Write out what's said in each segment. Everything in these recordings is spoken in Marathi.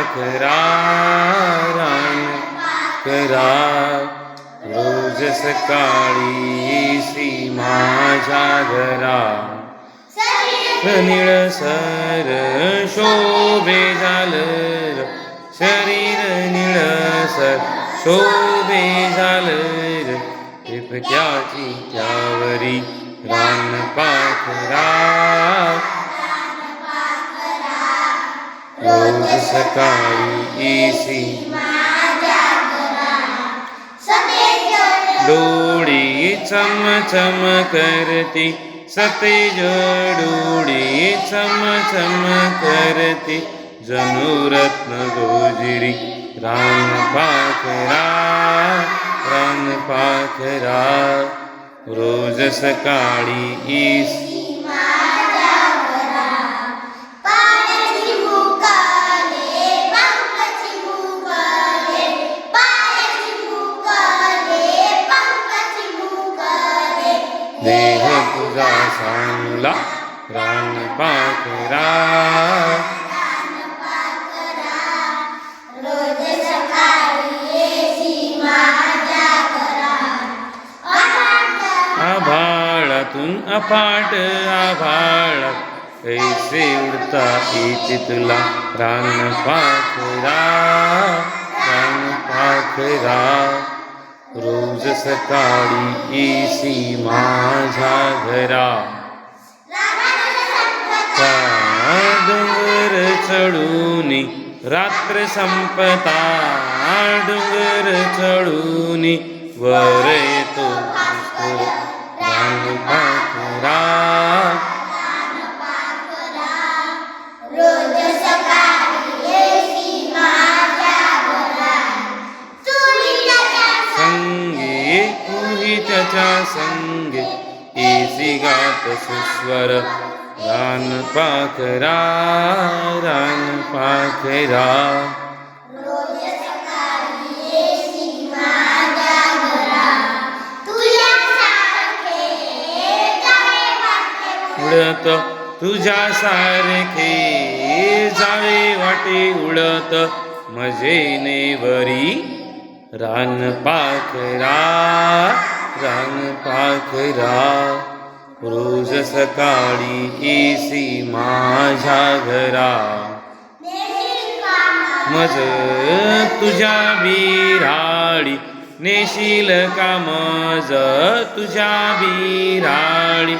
पाखरा रान पाखरा रोज सकाळी सी माझ्या घरा निळसर शोभे झालं शरीर निळसर शोभे झालं टिपक्याची त्यावरी रान पाखरा रोज सकाळी सी डोळी चम चम करती सतेज डोळी चम चम करती जणू रत्न गोजिरी रान पाखरा रोज सकाळी देह तुझा चांगला रान पाखरा आभाळातून अफाट आभाळात कैसे उडता येते तुला रान पाखरा रोज सकाळी सी माझ्या घरा डोंगर चढून रात्र संपता डोंगर चढून वर येतो रान पाखरा त्याच्या संगे एसी गात सुस्वर रान पाखरा उडत तुझ्या सारखे जावे वाटे उडत मजेने वरी रान पाखरा रोज सकाळी सी माझ्या घरा मज तुझ्या बिराळी नेशील का मज तुझ्या बिराळी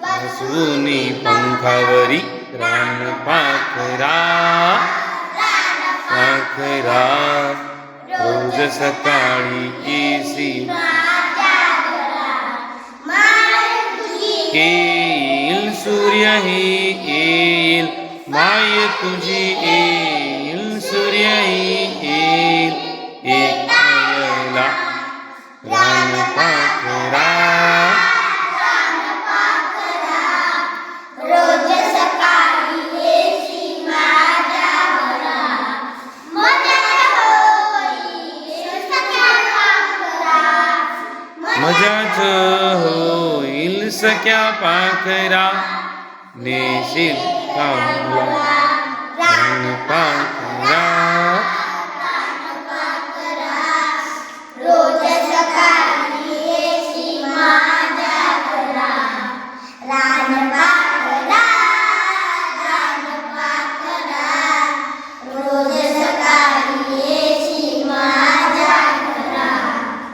हसुनी पंखावरी रान पाखरा रोज सकाळी सी येईल सूर्य ही येईल माय तुझी येईल सूर्य ही येईल एक वेळेला रान पाखरा रोज सकाळी सी माझ्या घरा मजाच होईल सख्या पाखरा नेशील कामला रान पाखरा